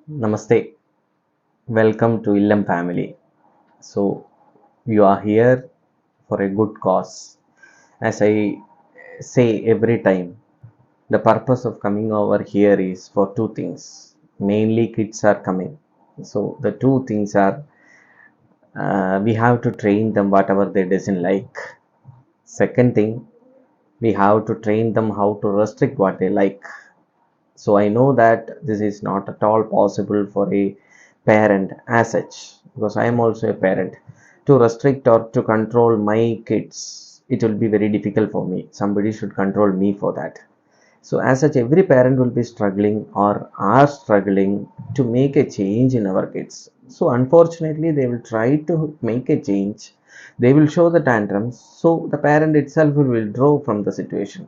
Namaste. Welcome to Illom family. So, you are here for a good cause. As I say every time, the purpose of coming over here is for two things. Mainly, kids are coming. So, the two things are we have to train them whatever they doesn't like. Second thing, we have to train them how to restrict what they like. So I know that this is not at all possible for a parent as such, because I am also a parent. To restrict or to control my kids, it will be very difficult for me. Somebody should control me for that. So as such, every parent will be struggling or are struggling to make a change in our kids. So unfortunately, they will try to make a change. They will show the tantrums. So the parent itself will withdraw from the situation.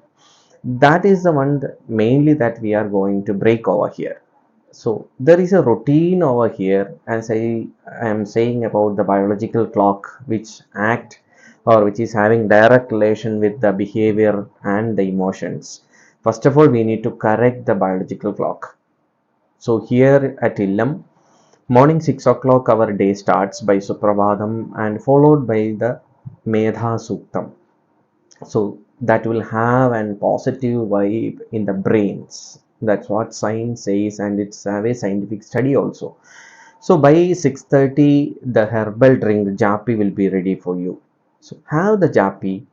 That is the one mainly that we are going to break over here. So there is a routine over here, as I am saying about the biological clock which act or which is having direct relation with the behavior and the emotions. First of all, we need to correct the biological clock. So here at Illam, morning 6 o'clock our day starts by Suprabhadam and followed by the Medha Suktam. So that will have an positive vibe in the brains. That's what science says, and it's a scientific study also. So by 6:30 the herbal drink japi will be ready for you. So have the japi.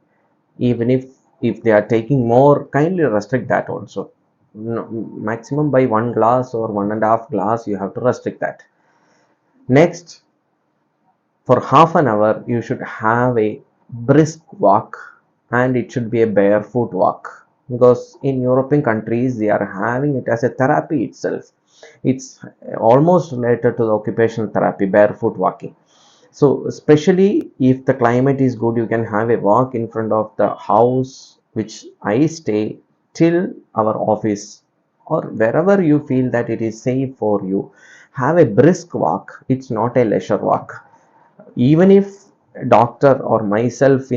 Even if they are taking more, kindly restrict that also. No, maximum by 1 glass or 1.5 glass you have to restrict that. Next, for half an hour you should have a brisk walk, and it should be a barefoot walk, because in European countries they are having it as a therapy itself. It's almost related to the occupational therapy, barefoot walking. So especially if the climate is good, you can have a walk in front of the house which I stay till our office, or wherever you feel that it is safe for you. Have a brisk walk. It's not a leisure walk. Even if a doctor or myself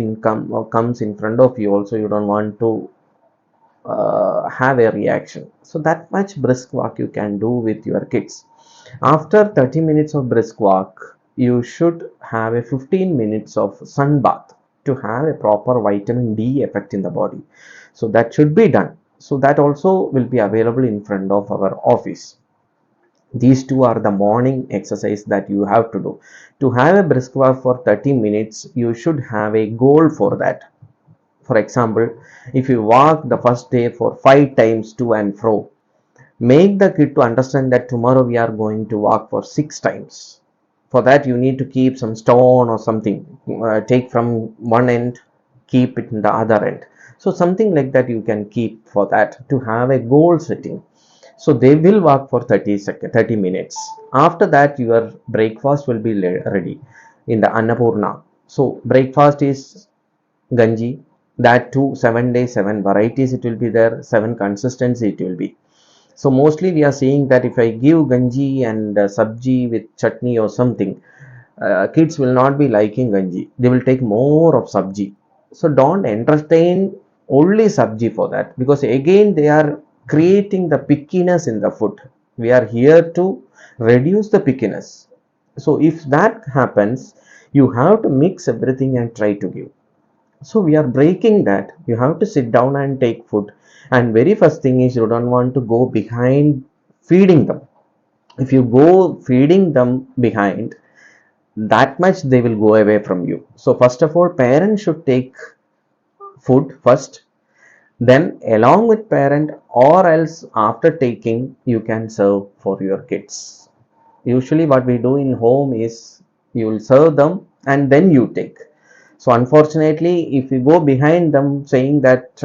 comes in front of you also, you don't want to have a reaction. So that much brisk walk you can do with your kids. After 30 minutes of brisk walk, you should have a 15 minutes of sun bath to have a proper vitamin D effect in the body. So that should be done. So that also will be available in front of our office. These two are the morning exercise that you have to do. To have a brisk walk for 30 minutes, you should have a goal for that. For example, if you walk the first day for 5 times to and fro, make the kid to understand that tomorrow we are going to walk for 6 times. For that, you need to keep some stone or something, take from one end, keep it in the other end. So something like that you can keep for that, to have a goal setting. So they will walk for 30 minutes. After that, your breakfast will be ready in the Annapurna. So breakfast is Ganji. That too, 7 days, 7 varieties it will be there, 7 consistency it will be. So mostly we are seeing that if I give Ganji and sabji with chutney or something, kids will not be liking Ganji. They will take more of sabji. So don't entertain only sabji for that, because again they are creating the pickiness in the food. We are here to reduce the pickiness. So if that happens, you have to mix everything and try to give. So we are breaking that. You have to sit down and take food. And very first thing is, you don't want to go behind feeding them. If you go feeding them behind, that much they will go away from you. So first of all, parents should take food first, then along with parent, or else after taking you can serve for your kids. Usually what we do in home is, you will serve them and then you take. So unfortunately, if you go behind them saying that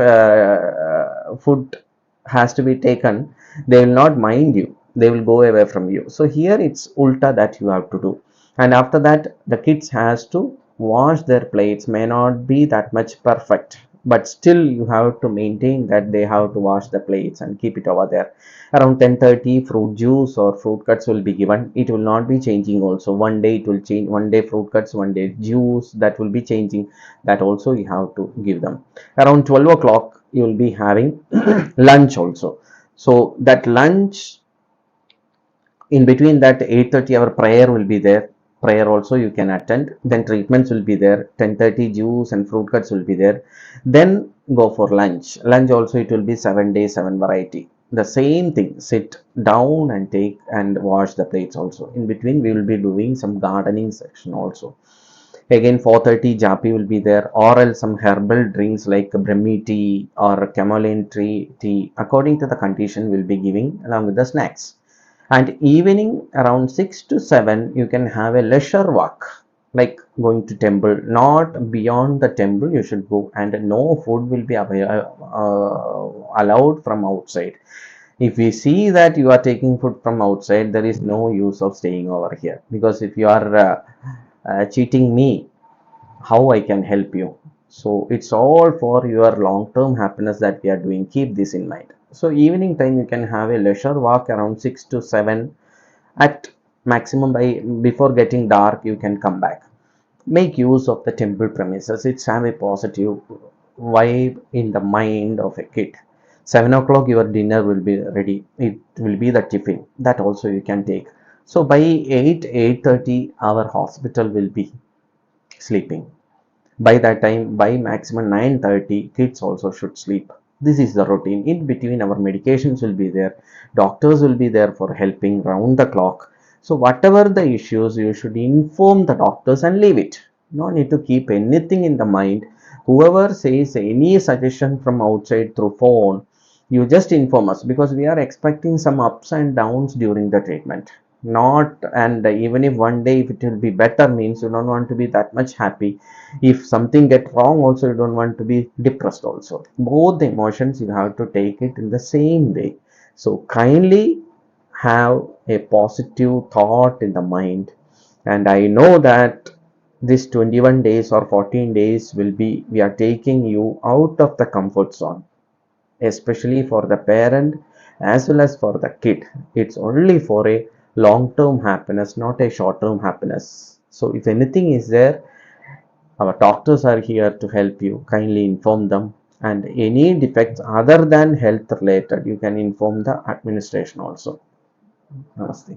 food has to be taken, they will not mind you. They will go away from you. So here it's ulta that you have to do. And after that, the kids has to wash their plates. May not be that much perfect, but still you have to maintain that they have to wash the plates and keep it over there. Around 10:30, fruit juice or fruit cuts will be given. It will not be changing also. One day it will change. One day fruit cuts, one day juice. That will be changing. That also you have to give them. Around 12 o'clock, you will be having lunch also. So that lunch In between that 8:30 our prayer will be there. Prayer also you can attend. Then treatments will be there. 10:30 juice and fruit cuts will be there. Then go for lunch. Lunch also it will be 7 days, 7 variety. The same thing. Sit down and take and wash the plates also. In between we will be doing some gardening section also. Again 4:30 Japi will be there, or else some herbal drinks like Brahmi tea or chamomile tree tea. According to the condition we'll be giving along with the snacks. And evening around 6 to 7 you can have a leisure walk, like going to temple. Not beyond the temple you should go, and no food will be allowed from outside. If we see that you are taking food from outside, there is no use of staying over here, because if you are cheating me, how I can help you? So it's all for your long-term happiness that we are doing. Keep this in mind. So evening time you can have a leisure walk around 6 to 7. At maximum by before getting dark you can come back. Make use of the temple premises. It's have a positive vibe in the mind of a kid. 7 o'clock your dinner will be ready. It will be the tiffin. That also you can take. So by 8:30 our hospital will be sleeping. By that time, by maximum 9:30, kids also should sleep. This is the routine. In between, our medications will be there. Doctors will be there for helping round the clock. So whatever the issues, you should inform the doctors and leave it. No need to keep anything in the mind. Whoever says any suggestion from outside through phone, you just inform us, because we are expecting some ups and downs during the treatment. Not, and even if one day if it will be better, means you don't want to be that much happy. If something get wrong also, you don't want to be depressed also. Both the emotions you have to take it in the same way. So kindly have a positive thought in the mind. And I know that this 21 days or 14 days will be, we are taking you out of the comfort zone, especially for the parent as well as for the kid. It's only for a long term happiness, not a short term happiness. So if anything is there, our doctors are here to help you. Kindly inform them. And any defects other than health related, you can inform the administration also. Namaste.